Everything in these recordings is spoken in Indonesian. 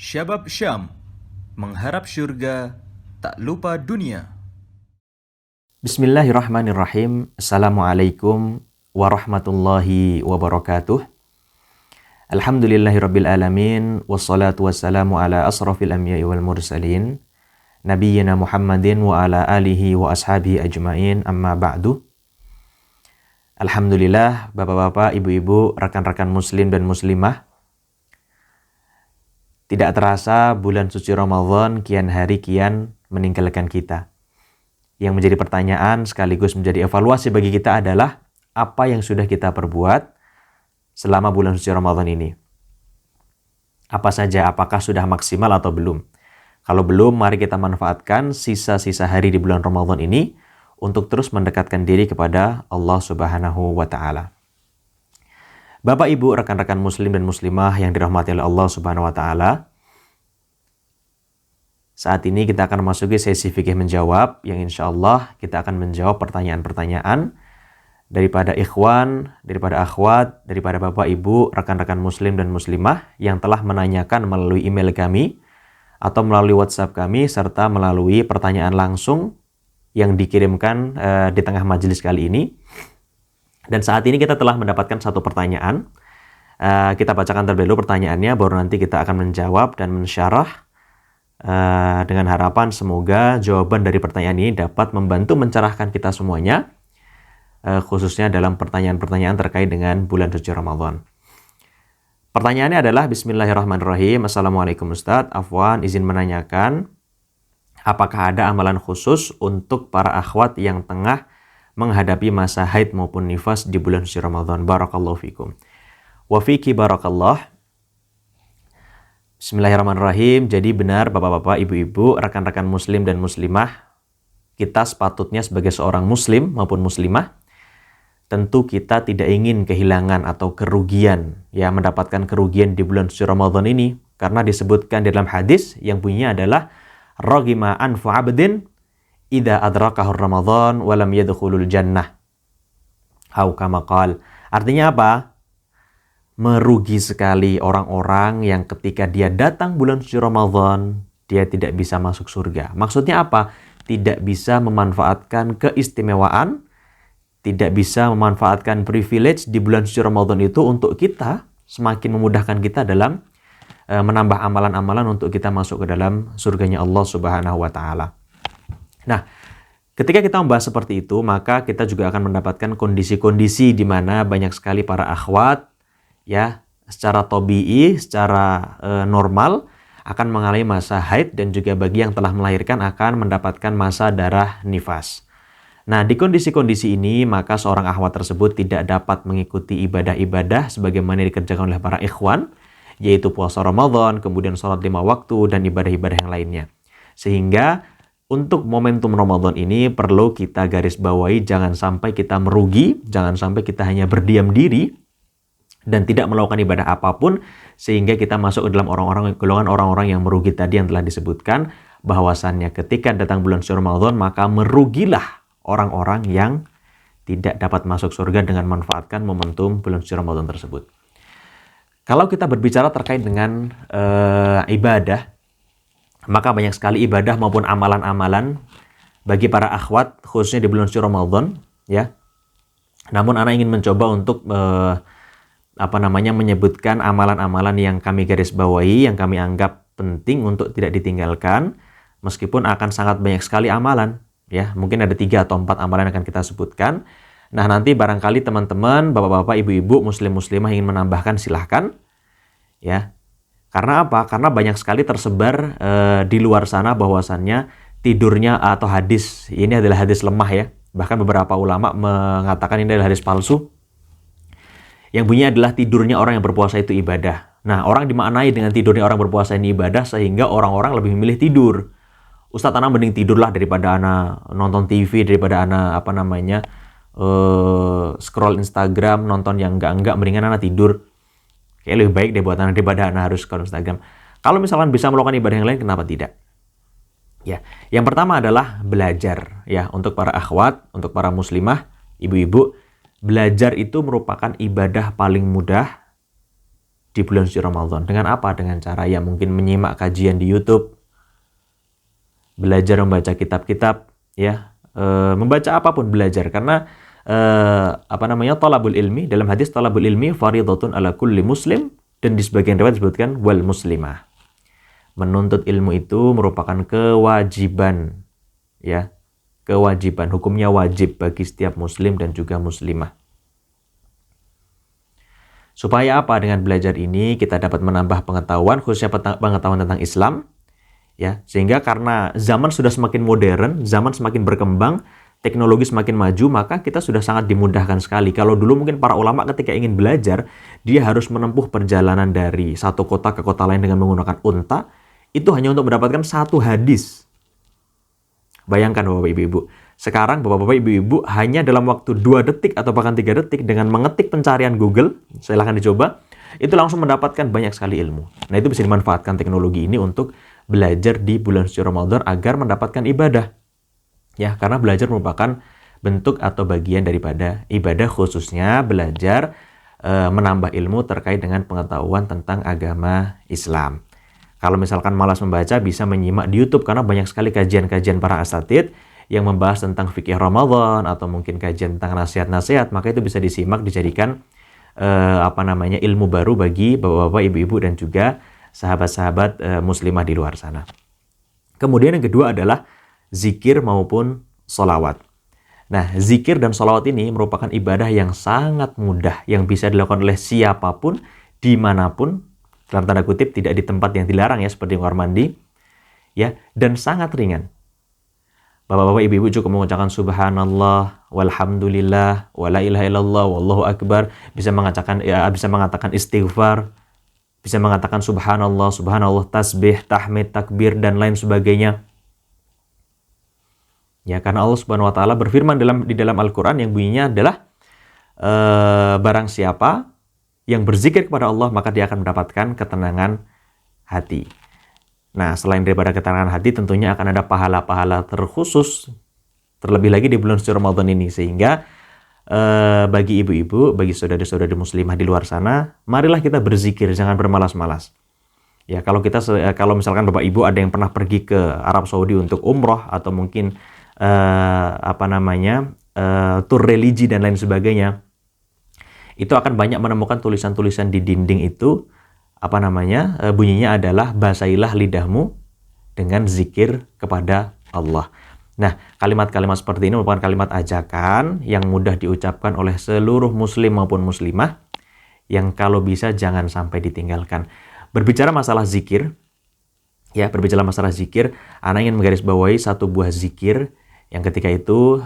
Syabab Syam mengharap syurga, tak lupa dunia. Bismillahirrahmanirrahim. Assalamualaikum warahmatullahi wabarakatuh. Alhamdulillahirabbil alamin, wassalatu wassalamu ala asrafil anbiya'i wal mursalin, nabiyyina Muhammadin wa ala alihi wa ashabihi ajmain, amma ba'du. Alhamdulillah, bapak-bapak, ibu-ibu, rekan-rekan muslim dan muslimah, tidak terasa bulan suci Ramadan kian hari kian meninggalkan kita. Yang menjadi pertanyaan sekaligus menjadi evaluasi bagi kita adalah apa yang sudah kita perbuat selama bulan suci Ramadan ini. Apa saja, apakah sudah maksimal atau belum? Kalau belum, mari kita manfaatkan sisa-sisa hari di bulan Ramadan ini untuk terus mendekatkan diri kepada Allah Subhanahu wa Ta'ala. Bapak, Ibu, rekan-rekan muslim dan muslimah yang dirahmati oleh Allah Subhanahu wa Ta'ala, saat ini kita akan memasuki sesi fikih menjawab yang insya Allah kita akan menjawab pertanyaan-pertanyaan daripada ikhwan, daripada akhwat, daripada bapak, ibu, rekan-rekan muslim dan muslimah yang telah menanyakan melalui email kami atau melalui WhatsApp kami serta melalui pertanyaan langsung yang dikirimkan di tengah majelis kali ini. Dan saat ini kita telah mendapatkan satu pertanyaan. Kita bacakan terlebih dahulu pertanyaannya, baru nanti kita akan menjawab dan mensyarah dengan harapan semoga jawaban dari pertanyaan ini dapat membantu mencerahkan kita semuanya, khususnya dalam pertanyaan-pertanyaan terkait dengan bulan suci Ramadan. Pertanyaannya adalah, Bismillahirrahmanirrahim. Assalamualaikum Ustadz, Afwan izin menanyakan, apakah ada amalan khusus untuk para akhwat yang tengah menghadapi masa haid maupun nifas di bulan suci Ramadan? Barakallahu fikum. Wa fiki barakallah. Bismillahirrahmanirrahim. Jadi benar bapak-bapak, ibu-ibu, rekan-rekan muslim dan muslimah, kita sepatutnya sebagai seorang muslim maupun muslimah, tentu kita tidak ingin kehilangan atau kerugian, ya, mendapatkan kerugian di bulan suci Ramadan ini, karena disebutkan dalam hadis yang bunyinya adalah ragima anfu abdin idza adrakahur Ramadan wa lam yadkhulul jannah. Au kama qala. Artinya apa? Merugi sekali orang-orang yang ketika dia datang bulan suci Ramadan, dia tidak bisa masuk surga. Maksudnya apa? Tidak bisa memanfaatkan keistimewaan, tidak bisa memanfaatkan privilege di bulan suci Ramadan itu untuk kita, semakin memudahkan kita dalam menambah amalan-amalan untuk kita masuk ke dalam surganya Allah Subhanahu wa Ta'ala. Nah, ketika kita membahas seperti itu, maka kita juga akan mendapatkan kondisi-kondisi di mana banyak sekali para akhwat, ya, secara tabi'i, secara normal akan mengalami masa haid, dan juga bagi yang telah melahirkan akan mendapatkan masa darah nifas. Nah, di kondisi-kondisi ini maka seorang akhwat tersebut tidak dapat mengikuti ibadah-ibadah sebagaimana dikerjakan oleh para ikhwan, yaitu puasa Ramadan, kemudian sholat 5 waktu, dan ibadah-ibadah yang lainnya. Sehingga untuk momentum Ramadan ini perlu kita garis bawahi, jangan sampai kita merugi, jangan sampai kita hanya berdiam diri dan tidak melakukan ibadah apapun, sehingga kita masuk ke dalam golongan orang-orang yang merugi tadi yang telah disebutkan, bahwasannya ketika datang bulan suci Ramadan maka merugilah orang-orang yang tidak dapat masuk surga dengan manfaatkan momentum bulan suci Ramadan tersebut. Kalau kita berbicara terkait dengan ibadah, maka banyak sekali ibadah maupun amalan-amalan bagi para akhwat khususnya di bulan suci Ramadan, ya. Namun ana ingin mencoba untuk menyebutkan amalan-amalan yang kami garis bawahi, yang kami anggap penting untuk tidak ditinggalkan, meskipun akan sangat banyak sekali amalan, ya. Mungkin ada 3 atau 4 amalan yang akan kita sebutkan. Nah, nanti barangkali teman-teman, bapak-bapak, ibu-ibu, muslim-muslimah ingin menambahkan, silahkan, ya. Karena apa? Karena banyak sekali tersebar di luar sana bahwasannya tidurnya atau hadis ini adalah hadis lemah, ya. Bahkan beberapa ulama mengatakan ini adalah hadis palsu. Yang bunyinya adalah tidurnya orang yang berpuasa itu ibadah. Nah, orang dimaknai dengan tidurnya orang berpuasa ini ibadah sehingga orang-orang lebih memilih tidur. Ustadz, ana mending tidurlah daripada ana nonton TV, daripada ana scroll Instagram, nonton yang enggak, mendingan ana tidur. Kayak lebih baik deh buat anak daripada anak harus scroll Instagram. Kalau misalkan bisa melakukan ibadah yang lain, kenapa tidak? Ya, yang pertama adalah belajar, ya, untuk para akhwat, untuk para muslimah, ibu-ibu, belajar itu merupakan ibadah paling mudah di bulan suci Ramadan. Dengan apa? Dengan cara ya mungkin menyimak kajian di YouTube, belajar membaca kitab-kitab, ya, membaca apapun belajar. Karena talabul ilmi, dalam hadis talabul ilmi fardhatun ala kulli muslim, dan di sebagian riwayat disebutkan wal muslimah. Menuntut ilmu itu merupakan kewajiban, ya, kewajiban, hukumnya wajib bagi setiap muslim dan juga muslimah. Supaya apa? Dengan belajar ini kita dapat menambah pengetahuan, khususnya pengetahuan tentang Islam, ya, sehingga karena zaman sudah semakin modern, zaman semakin berkembang, teknologi semakin maju, maka kita sudah sangat dimudahkan sekali. Kalau dulu mungkin para ulama ketika ingin belajar, dia harus menempuh perjalanan dari satu kota ke kota lain dengan menggunakan unta, itu hanya untuk mendapatkan satu hadis. Bayangkan Bapak Ibu-Ibu, sekarang Bapak-Bapak Ibu-Ibu hanya dalam waktu 2 detik atau bahkan 3 detik dengan mengetik pencarian Google, silahkan dicoba, itu langsung mendapatkan banyak sekali ilmu. Nah, itu bisa dimanfaatkan teknologi ini untuk belajar di bulan suci Ramadan agar mendapatkan ibadah. Ya, karena belajar merupakan bentuk atau bagian daripada ibadah, khususnya belajar menambah ilmu terkait dengan pengetahuan tentang agama Islam. Kalau misalkan malas membaca, bisa menyimak di YouTube karena banyak sekali kajian-kajian para asatidz yang membahas tentang fikih Ramadan atau mungkin kajian tentang nasihat-nasihat, maka itu bisa disimak, dijadikan ilmu baru bagi bapak-bapak, ibu-ibu dan juga sahabat-sahabat muslimah di luar sana. Kemudian yang kedua adalah zikir maupun sholawat. Nah, zikir dan sholawat ini merupakan ibadah yang sangat mudah, yang bisa dilakukan oleh siapapun, dimanapun, dalam tanda kutip tidak di tempat yang dilarang ya, seperti kamar mandi, ya, dan sangat ringan. Bapak-bapak, ibu-ibu cukup mengucapkan subhanallah, walhamdulillah, wala ilaha illallah, wallahu akbar, bisa mengatakan istighfar, bisa mengatakan subhanallah, subhanallah, tasbih, tahmid, takbir, dan lain sebagainya. Ya, karena Allah Subhanahu wa taala berfirman di dalam Al-Qur'an yang bunyinya adalah barang siapa yang berzikir kepada Allah, maka dia akan mendapatkan ketenangan hati. Nah, selain daripada ketenangan hati, tentunya akan ada pahala-pahala terkhusus, terlebih lagi di bulan suci Ramadan ini. Sehingga bagi ibu-ibu, bagi saudari-saudari muslimah di luar sana, marilah kita berzikir, jangan bermalas-malas. Ya, kalau misalkan Bapak Ibu ada yang pernah pergi ke Arab Saudi untuk umroh atau mungkin tur religi dan lain sebagainya, itu akan banyak menemukan tulisan-tulisan di dinding itu, bunyinya adalah basahilah lidahmu dengan zikir kepada Allah. Nah, kalimat-kalimat seperti ini merupakan kalimat ajakan yang mudah diucapkan oleh seluruh muslim maupun muslimah, yang kalau bisa jangan sampai ditinggalkan. Berbicara masalah zikir, anak ingin menggarisbawahi satu buah zikir yang ketika itu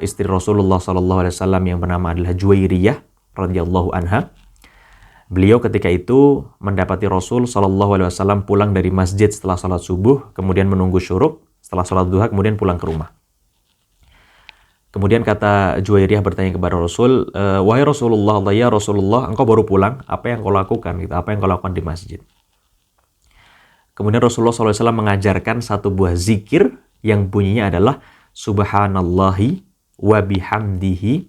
istri Rasulullah SAW yang bernama adalah Juwairiyah radhiyallahu anha. Beliau ketika itu mendapati Rasul SAW pulang dari masjid setelah salat subuh, kemudian menunggu syuruk, setelah salat duha, kemudian pulang ke rumah. Kemudian kata Juwairiyah bertanya kepada Rasul, wahai Rasulullah, ya Rasulullah, engkau baru pulang, apa yang kau lakukan? Apa yang kau lakukan di masjid? Kemudian Rasulullah SAW mengajarkan satu buah zikir yang bunyinya adalah subhanallahi wa bihamdihi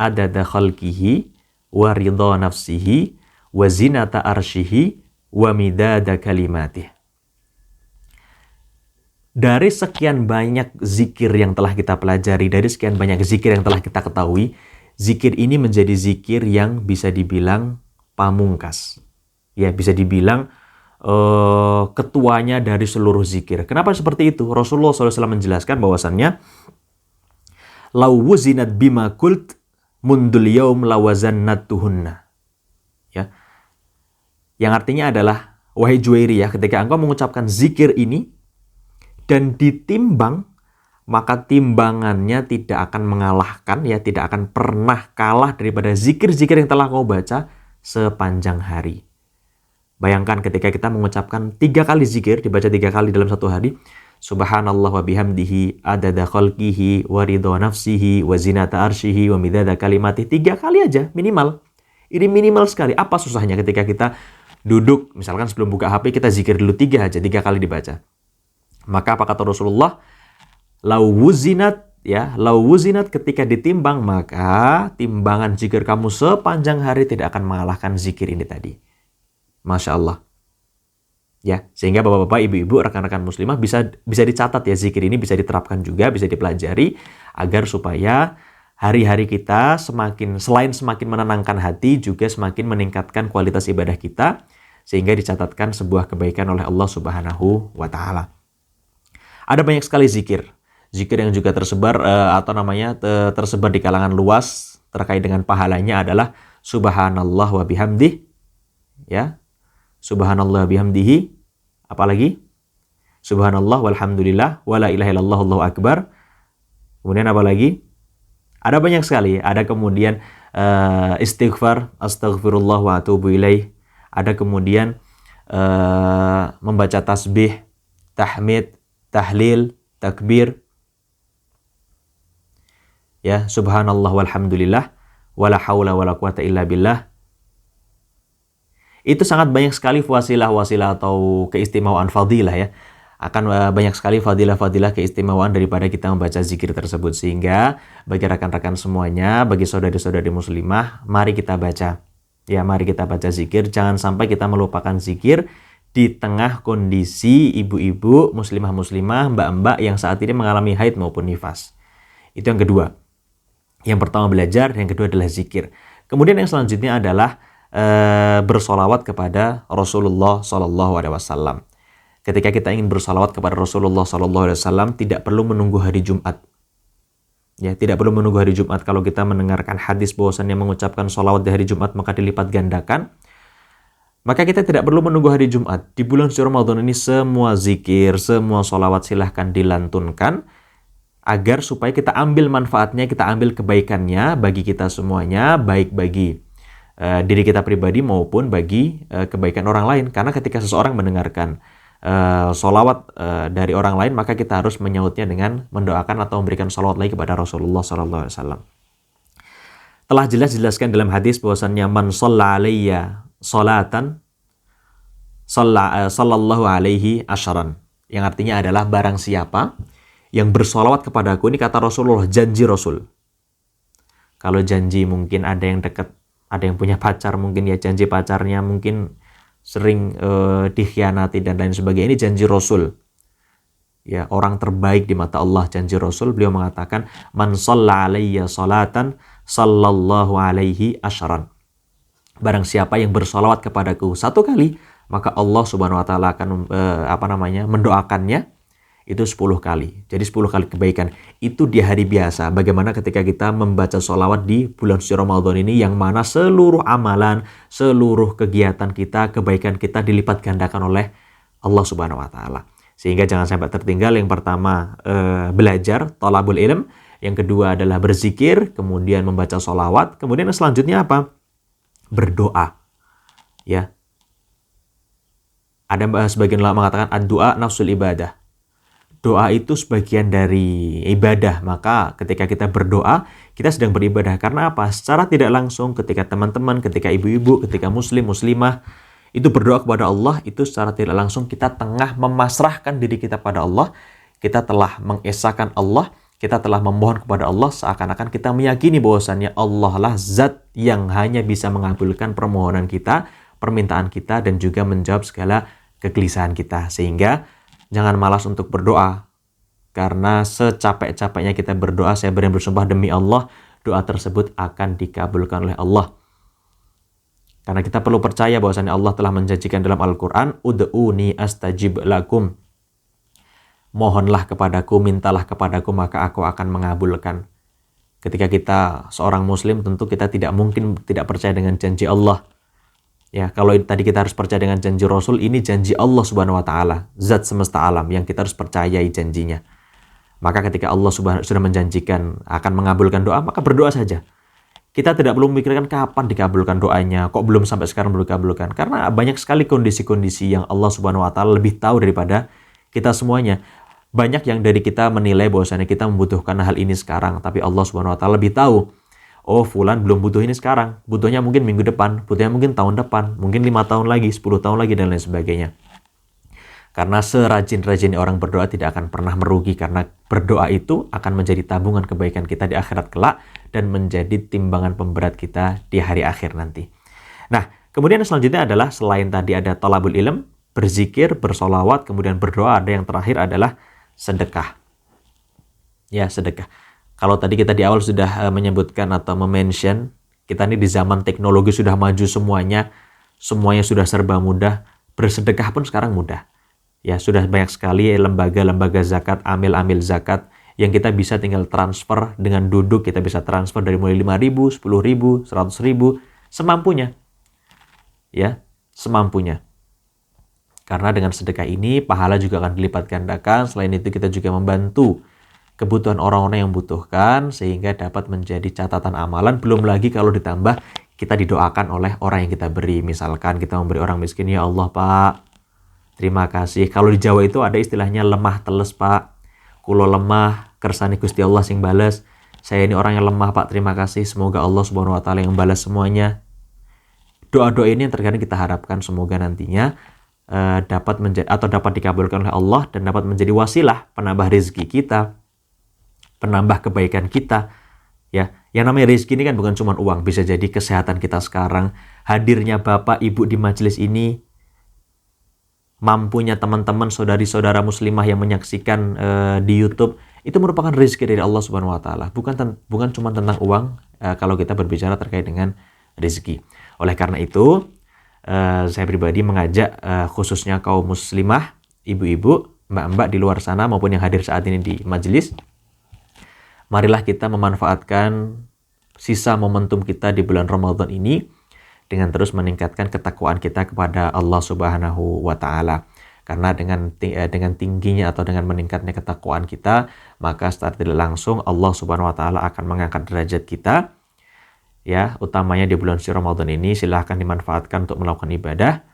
adada khalqihi wa ridha nafsihi wa zinata arshihi wa midada kalimatih. Dari sekian banyak zikir yang telah kita pelajari, dari sekian banyak zikir yang telah kita ketahui, zikir ini menjadi zikir yang bisa dibilang pamungkas. Ya, bisa dibilang ketuanya dari seluruh zikir. Kenapa seperti itu? Rasulullah SAW menjelaskan bahwasannya lau wuzinat bima kult mundul yaum lawazannatuhunna. Ya. Yang artinya adalah, wahai Juwairiyah, ketika engkau mengucapkan zikir ini dan ditimbang, maka timbangannya tidak akan mengalahkan, ya, tidak akan pernah kalah daripada zikir-zikir yang telah kau baca sepanjang hari. Bayangkan ketika kita mengucapkan 3 kali zikir, dibaca 3 kali dalam satu hari, subhanallah wa bihamdihi adada khalqihi wa ridha nafsihi wa zinata arshihi wa midada kalimatih, 3 kali aja minimal. Ini minimal sekali. Apa susahnya ketika kita duduk, misalkan sebelum buka HP kita zikir dulu 3 aja, 3 kali dibaca. Maka apa kata Rasulullah? Lau wuzinat, ketika ditimbang, maka timbangan zikir kamu sepanjang hari tidak akan mengalahkan zikir ini tadi. Masya Allah. Ya, sehingga bapak-bapak, ibu-ibu, rekan-rekan muslimah bisa dicatat ya, zikir ini bisa diterapkan juga, bisa dipelajari agar supaya hari-hari kita selain semakin menenangkan hati, juga semakin meningkatkan kualitas ibadah kita, sehingga dicatatkan sebuah kebaikan oleh Allah Subhanahu wa Ta'ala. Ada banyak sekali zikir yang juga tersebar tersebar di kalangan luas terkait dengan pahalanya adalah Subhanallah wa bihamdih, ya, Subhanallah bihamdihi, apalagi Subhanallah walhamdulillah wala ilaha illallah Allahu akbar. Kemudian apa lagi? Ada banyak sekali. Ada kemudian istighfar, astaghfirullah wa atubu ilaih. Ada kemudian membaca tasbih, tahmid, tahlil, takbir. Ya, subhanallah walhamdulillah wala haula wala quwata illa billah. Itu sangat banyak sekali wasilah-wasilah atau keistimewaan fadilah ya. Akan banyak sekali fadilah-fadilah keistimewaan daripada kita membaca zikir tersebut. Sehingga bagi rekan-rekan semuanya, bagi saudari-saudari muslimah, mari kita baca. Ya, mari kita baca zikir. Jangan sampai kita melupakan zikir di tengah kondisi ibu-ibu, muslimah-muslimah, mbak-mbak yang saat ini mengalami haid maupun nifas. Itu yang kedua. Yang pertama belajar, yang kedua adalah zikir. Kemudian yang selanjutnya adalah bersolawat kepada Rasulullah SAW. Ketika kita ingin bersolawat kepada Rasulullah SAW, tidak perlu menunggu hari Jumat. Ya, tidak perlu menunggu hari Jumat. Kalau kita mendengarkan hadis bahwasannya mengucapkan solawat di hari Jumat maka dilipat gandakan, maka kita tidak perlu menunggu hari Jumat. Di bulan suci Ramadan ini semua zikir, semua solawat silahkan dilantunkan, agar supaya kita ambil manfaatnya, kita ambil kebaikannya bagi kita semuanya, baik bagi diri kita pribadi maupun bagi kebaikan orang lain. Karena ketika seseorang mendengarkan solawat dari orang lain, maka kita harus menyautnya dengan mendoakan atau memberikan solawat lagi kepada Rasulullah SAW. Telah jelas-jelaskan dalam hadis bahwasannya man shalla alayya salatan sallallahu alaihi asharan, yang artinya adalah barang siapa yang bersolawat kepadaku, ini kata Rasulullah, janji Rasul. Kalau janji mungkin ada yang dekat, ada yang punya pacar, mungkin ya janji pacarnya mungkin sering dikhianati dan lain sebagainya. Ini janji Rasul. Ya, orang terbaik di mata Allah, janji Rasul. Beliau mengatakan, man shalla alayya salatan sallallahu alaihi asharan. Barang siapa yang bersolawat kepadaku satu kali, maka Allah Subhanahu wa taala akan mendoakannya itu 10 kali. Jadi 10 kali kebaikan. Itu di hari biasa. Bagaimana ketika kita membaca sholawat di bulan suci Ramadan ini, yang mana seluruh amalan, seluruh kegiatan kita, kebaikan kita dilipat gandakan oleh Allah Subhanahu wa taala. Sehingga jangan sampai tertinggal. Yang pertama belajar, thalabul ilm. Yang kedua adalah berzikir, kemudian membaca sholawat. Kemudian selanjutnya apa? Berdoa. Ya. Ada sebagian ulama mengatakan ad-du'a nafsul ibadah. Doa itu sebagian dari ibadah. Maka ketika kita berdoa, kita sedang beribadah. Karena apa? Secara tidak langsung ketika teman-teman, ketika ibu-ibu, ketika muslim, muslimah itu berdoa kepada Allah, itu secara tidak langsung kita tengah memasrahkan diri kita pada Allah. Kita telah mengesahkan Allah, kita telah memohon kepada Allah, seakan-akan kita meyakini bahwasannya Allah lah zat yang hanya bisa mengabulkan permohonan kita, permintaan kita, dan juga menjawab segala kegelisahan kita. Sehingga jangan malas untuk berdoa, karena secapek-capeknya kita berdoa, saya bersumpah demi Allah, doa tersebut akan dikabulkan oleh Allah. Karena kita perlu percaya bahwasannya Allah telah menjanjikan dalam Al-Quran, ud'uni astajib lakum. Mohonlah kepadaku, mintalah kepadaku, maka aku akan mengabulkan. Ketika kita seorang muslim, tentu kita tidak mungkin tidak percaya dengan janji Allah. Ya, kalau tadi kita harus percaya dengan janji Rasul, ini janji Allah Subhanahu wa taala, zat semesta alam, yang kita harus percayai janjinya. Maka ketika Allah sudah menjanjikan akan mengabulkan doa, maka berdoa saja. Kita tidak perlu memikirkan kapan dikabulkan doanya, kok belum sampai sekarang belum dikabulkan. Karena banyak sekali kondisi-kondisi yang Allah Subhanahu wa taala lebih tahu daripada kita semuanya. Banyak yang dari kita menilai bahwasanya kita membutuhkan hal ini sekarang, tapi Allah Subhanahu wa taala lebih tahu. Oh, fulan belum butuh ini sekarang, butuhnya mungkin minggu depan, butuhnya mungkin tahun depan, mungkin 5 tahun lagi, 10 tahun lagi, dan lain sebagainya. Karena serajin-rajinnya orang berdoa tidak akan pernah merugi, karena berdoa itu akan menjadi tabungan kebaikan kita di akhirat kelak dan menjadi timbangan pemberat kita di hari akhir nanti. Nah, Kemudian selanjutnya adalah selain tadi ada thalabul ilm, berzikir, bersolawat, kemudian berdoa, ada yang terakhir adalah sedekah. Ya, sedekah. Kalau tadi kita di awal sudah menyebutkan atau mention, kita ini di zaman teknologi sudah maju semuanya sudah serba mudah, bersedekah pun sekarang mudah. Ya, sudah banyak sekali lembaga-lembaga zakat, amil-amil zakat, yang kita bisa tinggal transfer dengan duduk, kita bisa transfer dari mulai 5.000, 10.000, 100.000, semampunya. Ya, semampunya. Karena dengan sedekah ini, pahala juga akan dilipat gandakan. Selain itu, kita juga membantu kebutuhan orang-orang yang membutuhkan, sehingga dapat menjadi catatan amalan. Belum lagi kalau ditambah, kita didoakan oleh orang yang kita beri. Misalkan kita memberi orang miskin, ya Allah Pak, terima kasih. Kalau di Jawa itu ada istilahnya lemah teles Pak. Kulo lemah, kersani Gusti Allah sing bales. Saya ini orang yang lemah Pak, terima kasih. Semoga Allah Subhanahu wa taala yang balas semuanya. Doa-doa ini yang terkadang kita harapkan semoga nantinya dapat dikabulkan oleh Allah dan dapat menjadi wasilah penambah rezeki kita, penambah kebaikan kita. Ya, yang namanya rezeki ini kan bukan cuma uang, bisa jadi kesehatan kita sekarang, hadirnya Bapak Ibu di majelis ini, mampunya teman-teman saudari-saudara muslimah yang menyaksikan di YouTube, itu merupakan rezeki dari Allah Subhanahu wa taala. Bukan cuma tentang uang kalau kita berbicara terkait dengan rezeki. Oleh karena itu, saya pribadi mengajak khususnya kaum muslimah, ibu-ibu, mbak-mbak di luar sana maupun yang hadir saat ini di majelis, marilah kita memanfaatkan sisa momentum kita di bulan Ramadan ini dengan terus meningkatkan ketakwaan kita kepada Allah Subhanahu wa taala. Karena dengan tingginya atau dengan meningkatnya ketakwaan kita, maka secara tidak langsung Allah Subhanahu wa taala akan mengangkat derajat kita. Ya, utamanya di bulan suci Ramadan ini, silahkan dimanfaatkan untuk melakukan ibadah.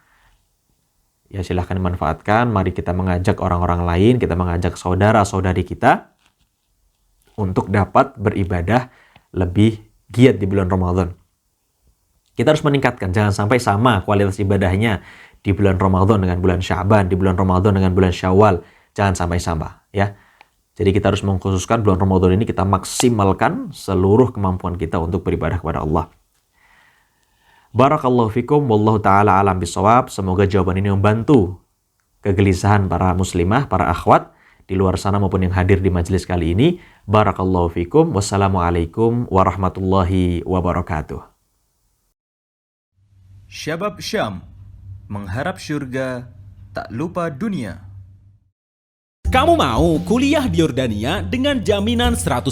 Ya, silahkan dimanfaatkan. Mari kita mengajak orang-orang lain, kita mengajak saudara-saudari kita untuk dapat beribadah lebih giat di bulan Ramadan. Kita harus meningkatkan, jangan sampai sama kualitas ibadahnya di bulan Ramadan dengan bulan Sya'ban, di bulan Ramadan dengan bulan Syawal. Jangan sampai sama, ya. Jadi kita harus mengkhususkan bulan Ramadan ini kita maksimalkan seluruh kemampuan kita untuk beribadah kepada Allah. Barakallahu fikum, wallahu ta'ala alam bisawab. Semoga jawaban ini membantu kegelisahan para muslimah, para akhwat di luar sana maupun yang hadir di majelis kali ini. Barakallahu fikum, wassalamualaikum warahmatullahi wabarakatuh. Syabab Syam, mengharap syurga, tak lupa dunia. Kamu mau kuliah di Yordania dengan jaminan 100%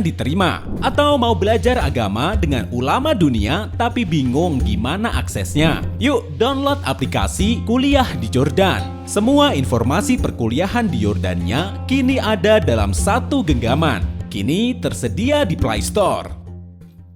diterima? Atau mau belajar agama dengan ulama dunia tapi bingung gimana aksesnya? Yuk download aplikasi Kuliah di Jordan. Semua informasi perkuliahan di Yordania kini ada dalam satu genggaman. Kini tersedia di Play Store.